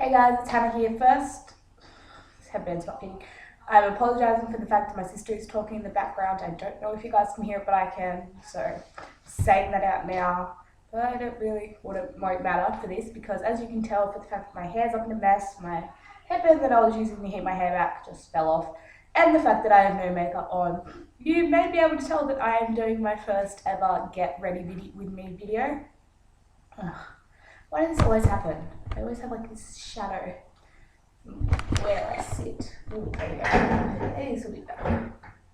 Hey guys, it's Hannah here. First, headband's not fitting. I'm apologising for the fact that my sister is talking in the background. I don't know if you guys can hear it, but I can. So, saying that out now. But I don't really won't matter for this because, as you can tell, for the fact that my hair's up in a mess, my headband that I was using to keep my hair back just fell off, and the fact that I have no makeup on, you may be able to tell that I am doing my first ever get ready with me video. Ugh. Why does this always happen? I always have like this shadow where I sit. Ooh, there we go. This will be better.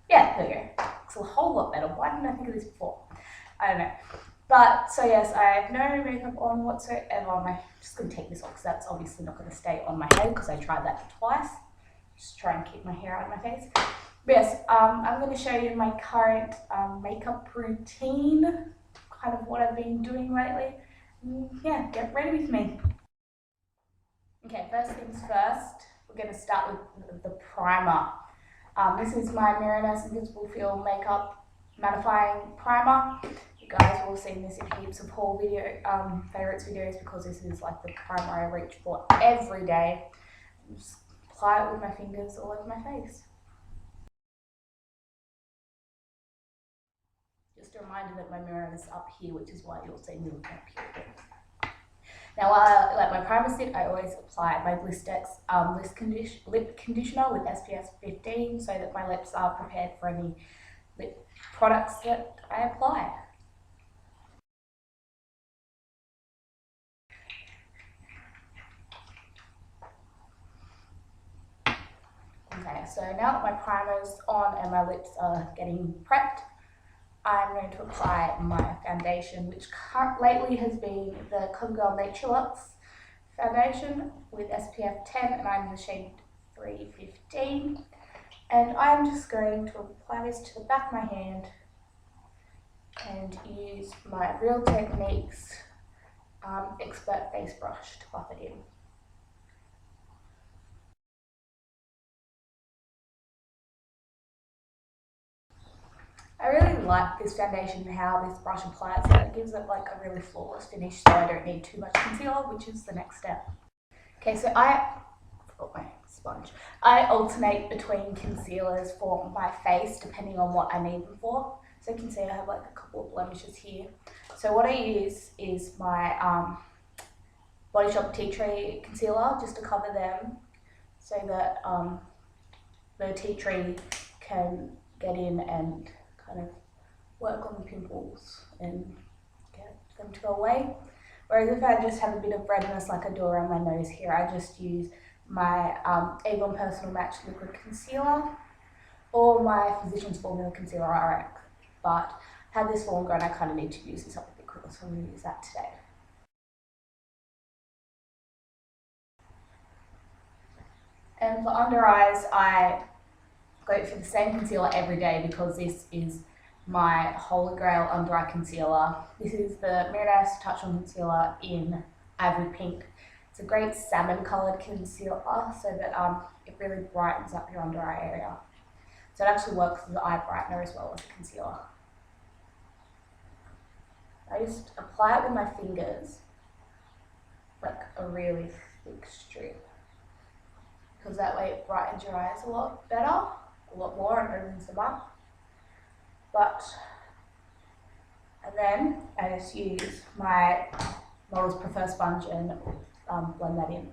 Yeah, there we go. Looks a whole lot better. Why didn't I think of this before? I don't know. But, so yes, I have no makeup on whatsoever. I'm just going to take this off because that's obviously not going to stay on my head because I tried that twice. Just try and keep my hair out of my face. But yes, I'm going to show you my current makeup routine, kind of what I've been doing lately. Yeah, get ready with me. Okay, first things first, we're going to start with the primer. This is my Mira-Nurse Invisible Feel Makeup Mattifying Primer. You guys will have seen this in heaps of haul favorites videos because this is like the primer I reach for every day. Just apply it with my fingers all over my face. Just a reminder that my mirror is up here, which is why you'll see me looking up here. Now, while I let my primer sit, I always apply my Blistex lip conditioner with SPF 15 so that my lips are prepared for any lip products that I apply. Okay, so now that my primer's on and my lips are getting prepped, I'm going to apply my foundation, which lately has been the CoverGirl Naturelux foundation with SPF 10, and I'm in the shade 315. And I'm just going to apply this to the back of my hand and use my Real Techniques Expert Face Brush to buff it in. I really like this foundation and how this brush applies it. It gives it like a really flawless finish so I don't need too much concealer, which is the next step. Okay, so I forgot my sponge. I alternate between concealers for my face depending on what I need them for. So you can see I have like a couple of blemishes here. So what I use is my Body Shop Tea Tree concealer just to cover them so that the tea tree can get in and kind of work on the pimples and get them to go away. Whereas if I just have a bit of redness like I do around my nose here, I just use my Avon Personal Match Liquid Concealer or my Physicians Formula Concealer RX. But I had this long ago and I kind of need to use this up a bit quicker, so I'm going to use that today. And for under eyes, I go for the same concealer every day because this is my Holy Grail under eye concealer. This is the Mira-Nurse Touch On Concealer in Ivory Pink. It's a great salmon coloured concealer so that it really brightens up your under eye area. So it actually works as an eye brightener as well as a concealer. I just apply it with my fingers, like a really thick strip, because that way it brightens your eyes a lot better, a lot more, and opens them up. And then I just use my Models Prefer sponge and blend that in.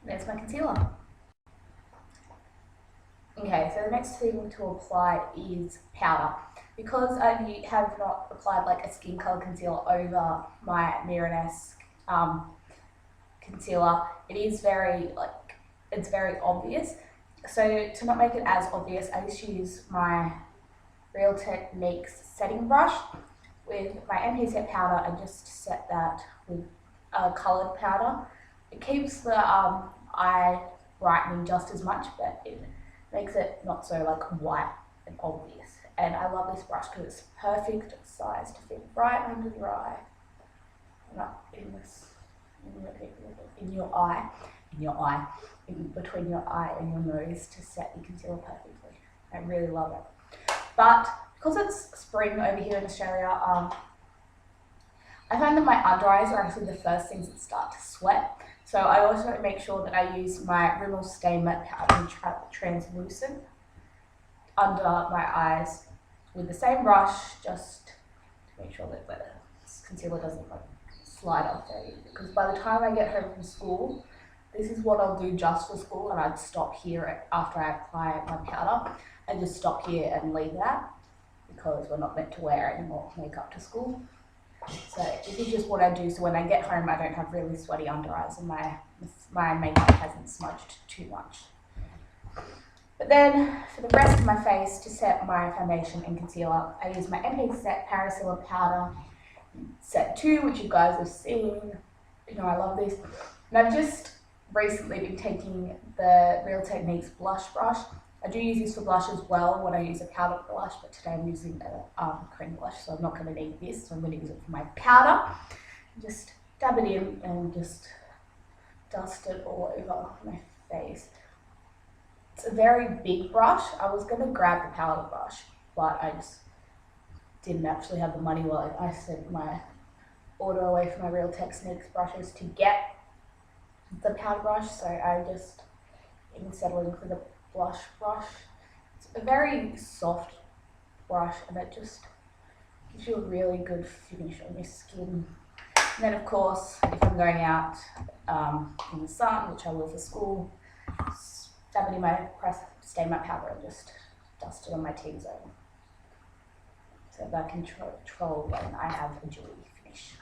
There's my concealer. Okay, so the next thing to apply is powder. Because I have not applied like a skin color concealer over my Mira-Nurse concealer, it is it's very obvious. So to not make it as obvious, I just use my Real Techniques setting brush with my MP Set powder and just set that with a coloured powder. It keeps the eye brightening just as much, but it makes it not so like white and obvious. And I love this brush because it's perfect size to fit right under your eye, not in between your eye and your nose to set the concealer perfectly. I really love it. But because it's spring over here in Australia, I find that my under eyes are actually the first things that start to sweat. So I also make sure that I use my Rimmel Stay Matte Powder Translucent under my eyes with the same brush, just to make sure that the concealer doesn't like slide off there. Because by the time I get home from school, this is what I'll do just for school, and I'd stop here after I apply my powder. I just stop here and leave that because we're not meant to wear any more makeup to school. So this is just what I do, so when I get home I don't have really sweaty under eyes and my makeup hasn't smudged too much. But then for the rest of my face, to set my foundation and concealer, I use my Everyday Set Parasilver Powder Set 2, which you guys have seen. You know I love this. And I've just recently been taking the Real Techniques blush brush. I do use this for blush as well when I use a powder blush, but today I'm using a cream blush, so I'm not going to need this, so I'm going to use it for my powder. Just dab it in and just dust it all over my face. It's a very big brush. I was going to grab the powder brush, but I just didn't actually have the money while I sent my order away for my Real Techniques brushes to get the powder brush, so I just been settling for the blush brush. It's a very soft brush and it just gives you a really good finish on your skin. And then of course, if I'm going out in the sun, which I will for school, dab it in my Stay Matte powder and just dust it on my T-zone, so that I can control when I have a dewy finish.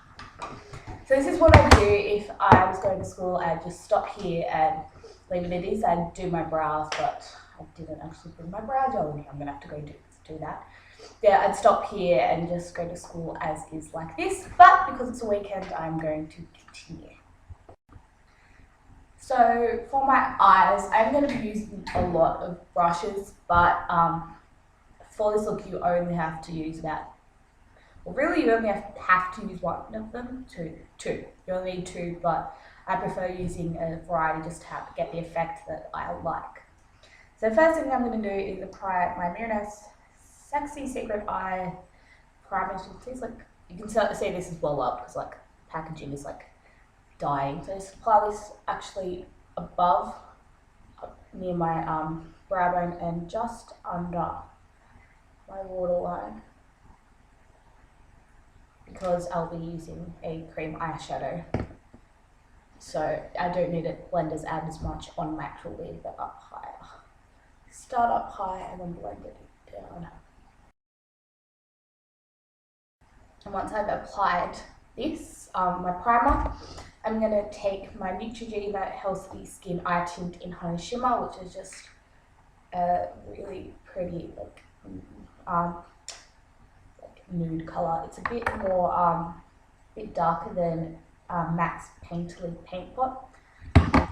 So this is what I do if I was going to school. I'd just stop here and leave it as is. I'd do my brows, but I didn't actually bring my brow gel in here. I'm going to have to go do that. Yeah, I'd stop here and just go to school as is like this, but because it's a weekend, I'm going to continue. So for my eyes, I'm going to be using a lot of brushes, but for this look, you only have to use about, well, really you only have to use one of them, two. You only need two, but I prefer using a variety just to get the effect that I like. So first thing I'm going to do is apply my Miranis Sexy Secret Eye Primer. You can see this is well up because like packaging is like dying. So just apply this actually above, near my brow bone and just under my waterline, because I'll be using a cream eyeshadow. So I don't need it blenders add as much on my actual lid, but up higher. Start up high and then blend it down. And once I've applied this, my primer, I'm going to take my Neutrogena Healthy Skin Eye Tint in Honey Shimmer, which is just a really pretty like nude colour. It's a bit more, bit darker than MAC's Painterly Paint Pot,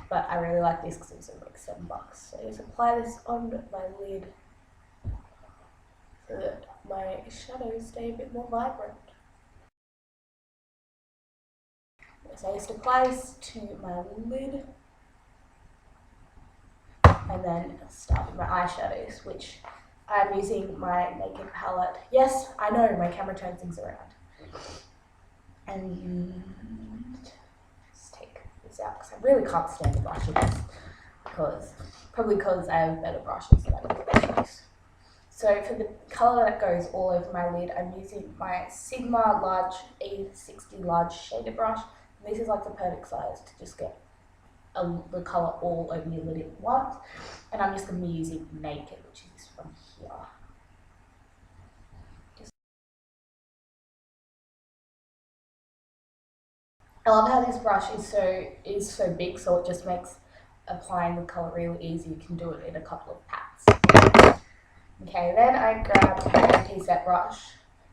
but I really like this because it was like $7. So just apply this on my lid so that my shadows stay a bit more vibrant. So I just apply this to my lid and then start with my eyeshadows, which I'm using my Naked palette. Yes, I know my camera turns things around. And just take this out because I really can't stand the brushes, probably because I have better brushes than I use. So for the colour that goes all over my lid, I'm using my Sigma Large E60 Large Shader Brush. And this is like the perfect size to just get the colour all over your lid at once. And I'm just going to be using Naked, which is from here. I love how this brush is so big, so it just makes applying the colour really easy. You can do it in a couple of pats. Okay, then I grabbed my Everyday Set brush,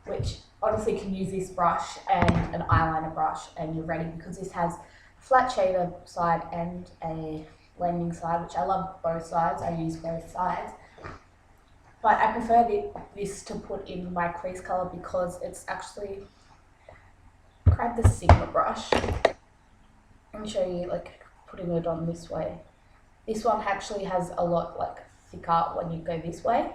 which honestly can use this brush and an eyeliner brush and you're ready, because this has a flat shader side and a blending side, which I love both sides. I use both sides. But I prefer this to put in my crease colour because it's actually, grab the Sigma brush and show you like putting it on this way. This one actually has a lot like thicker when you go this way.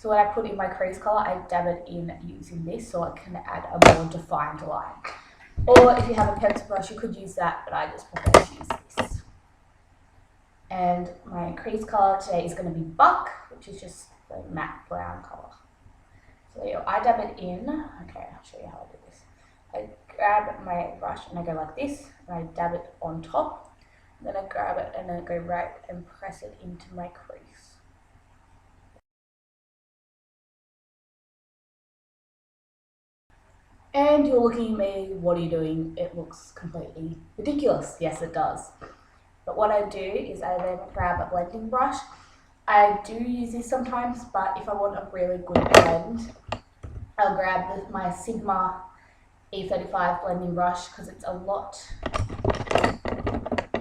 So when I put in my crease colour, I dab it in using this so I can add a more defined line. Or if you have a pencil brush, you could use that, but I just prefer to use this. And my crease colour today is going to be Buck, which is just the matte brown colour. So yeah, I dab it in. Okay, I'll show you how I do this. I grab my brush and I go like this, and I dab it on top. Then I grab it and then I go right and press it into my crease. And you're looking at me, what are you doing? It looks completely ridiculous. Yes, it does. But what I do is I then grab a blending brush. I do use this sometimes, but if I want a really good blend, I'll grab my Sigma E35 blending brush because it's a lot.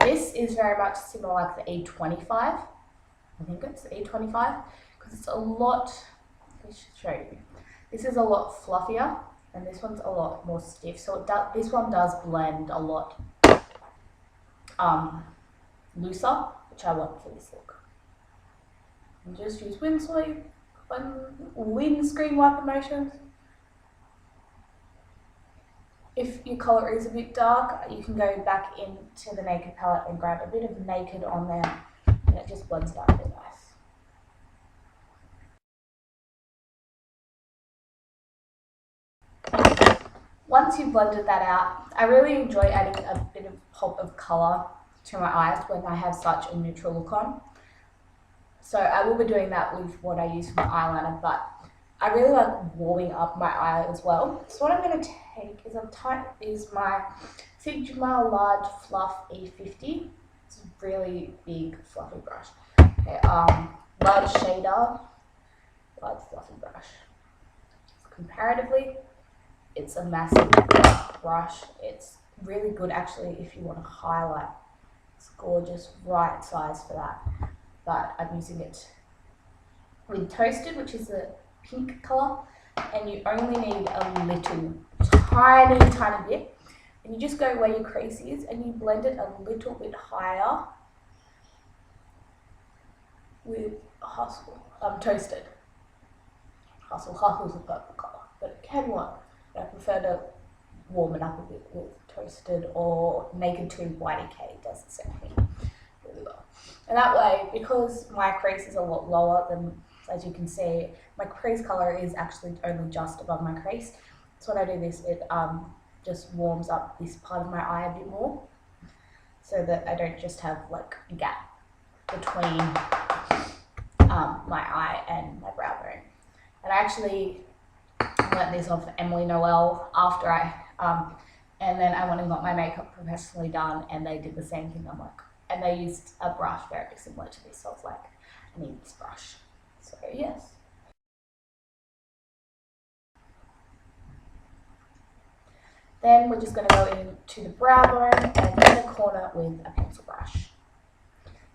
This is very much similar like the E25. I think it's the E25 because it's a lot. Let me show you. This is a lot fluffier and this one's a lot more stiff. So this one does blend a lot looser, which I want for this look. And just use windscreen wiper motions. If your colour is a bit dark, you can go back into the Naked palette and grab a bit of Naked on there, and it just blends it out a bit nice. Once you've blended that out, I really enjoy adding a bit of pop of colour to my eyes when I have such a neutral look on. So I will be doing that with what I use for my eyeliner, but I really like warming up my eye as well. So what I'm going to take is my Sigma Large Fluff E50. It's a really big fluffy brush. Okay, large shader, large fluffy brush. Comparatively, it's a massive brush. It's really good actually if you want to highlight. It's gorgeous, right size for that. But I'm using it with Toasted, which is a pink colour, and you only need a little tiny bit, and you just go where your crease is and you blend it a little bit higher with Toasted. Hustle's a purple colour, but it can work. I prefer to warm it up a bit with Toasted, or Naked 2 YDK does the same thing really well. And that way, because my crease is a lot lower than, as you can see, my crease colour is actually only just above my crease. So when I do this, it just warms up this part of my eye a bit more, so that I don't just have like a gap between my eye and my brow bone. And I actually learnt this off Emily Noel after and then I went and got my makeup professionally done, and they did the same thing. And they used a brush very similar to this. So I was like, I need this brush. So yes. Then we're just going to go into the brow bone and in the corner with a pencil brush.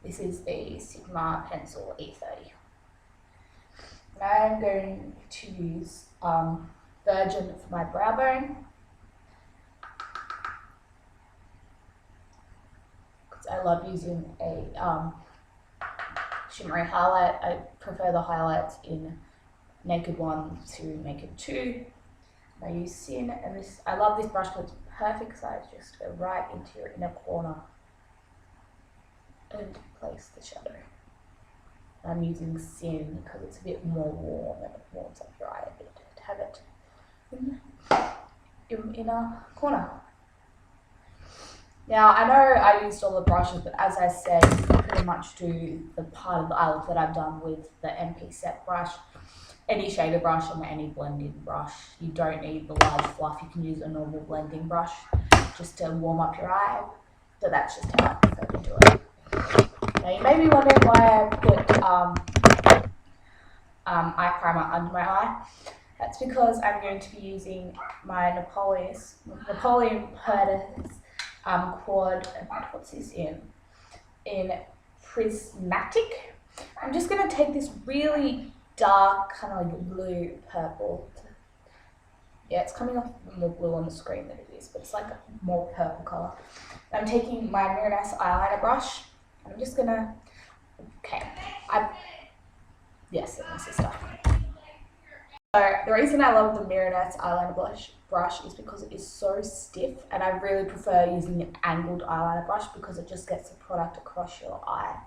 This is the Sigma Pencil E30. And I'm going to use Virgin for my brow bone. Because I love using a shimmery highlight. I prefer the highlights in Naked 1 to Naked 2. I use Sin, and I love this brush because it's perfect size. Just go right into your inner corner and place the shadow. I'm using Sin because it's a bit more warm and it warms up your eye a bit to have it in your inner corner. Now, I know I used all the brushes, but as I said, you can pretty much do the part of the eye look that I've done with the MP set brush, any shader brush and any blending brush. You don't need the large fluff. You can use a normal blending brush just to warm up your eye, but that's just how I prefer to do it. Now, you may be wondering why I put eye primer under my eye. That's because I'm going to be using my Napoleon Perdis quad, what's this in Prismatic. I'm just going to take this really dark, kind of like blue purple. Yeah, it's coming off more blue on the screen than it is, but it's like a more purple colour. I'm taking my Miraness eyeliner brush, and I'm just going to, yes, it wants to start. So the reason I love the Mironess eyeliner brush is because it is so stiff, and I really prefer using an angled eyeliner brush because it just gets the product across your eye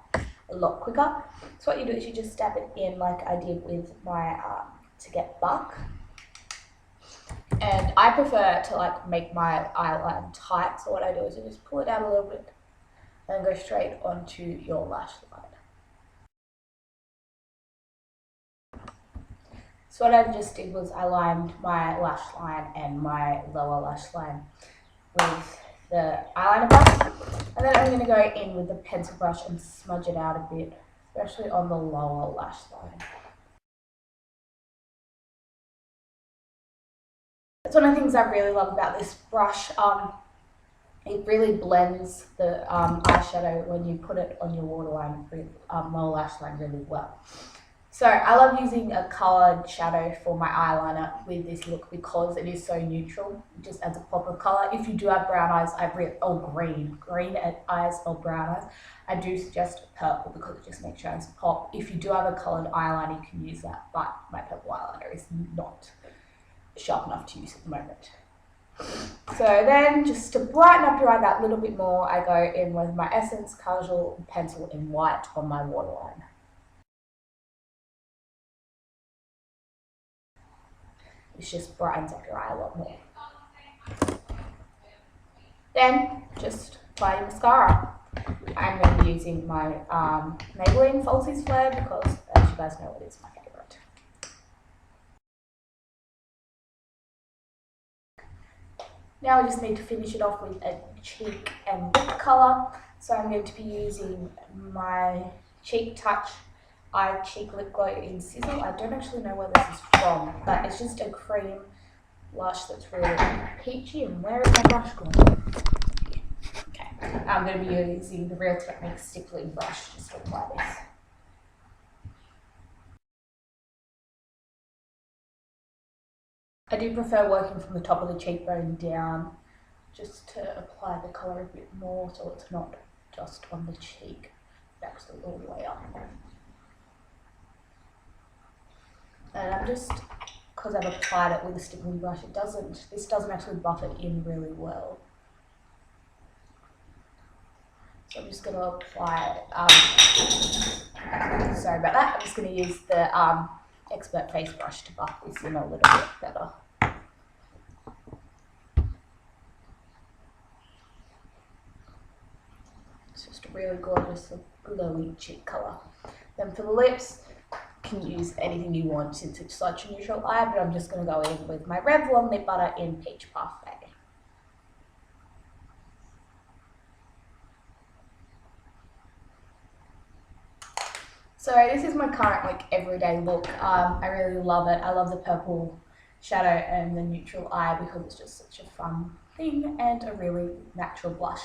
a lot quicker. So what you do is you just stab it in like I did with my To Get Buck. And I prefer to like make my eyeline tight, so what I do is I just pull it out a little bit and go straight onto your lash line. So what I just did was I lined my lash line and my lower lash line with the eyeliner brush, and then I'm going to go in with the pencil brush and smudge it out a bit, especially on the lower lash line. That's one of the things I really love about this brush. It really blends the eyeshadow when you put it on your waterline, lower lash line really well. So I love using a coloured shadow for my eyeliner with this look because it is so neutral. It just adds a pop of colour. If you do have brown eyes, green eyes or brown eyes, I do suggest purple because it just makes your eyes pop. If you do have a coloured eyeliner, you can use that, but my purple eyeliner is not sharp enough to use at the moment. So then, just to brighten up your eye that little bit more, I go in with my Essence Casual Pencil in white on my waterline. This just brightens up your eye a lot more. Then, just apply your mascara. I'm going to be using my Maybelline Falsies Flare because, as you guys know, it is my favourite. Now I just need to finish it off with a cheek and lip colour. So I'm going to be using my Cheek Touch Eye Cheek Lip Glow in Sizzle. I don't actually know where this is from, but it's just a cream blush that's really peachy. And where is my brush gone? Okay, I'm going to be using the Real Techniques stippling brush just to apply this. I do prefer working from the top of the cheekbone down just to apply the colour a bit more so it's not just on the cheek, it's actually all the way up. And I'm just, because I've applied it with a stippling brush, this doesn't actually buff it in really well. So I'm just going to apply, sorry about that, I'm just going to use the Expert Face Brush to buff this in a little bit better. It's just a really gorgeous, glowy cheek colour. Then for the lips, can use anything you want since it's such a neutral eye, but I'm just going to go in with my Revlon Lip Butter in Peach Parfait. So this is my current everyday look. I really love it. I love the purple shadow and the neutral eye because it's just such a fun thing and a really natural blush.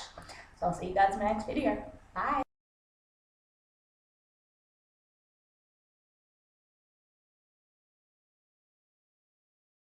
So I'll see you guys in my next video. Bye!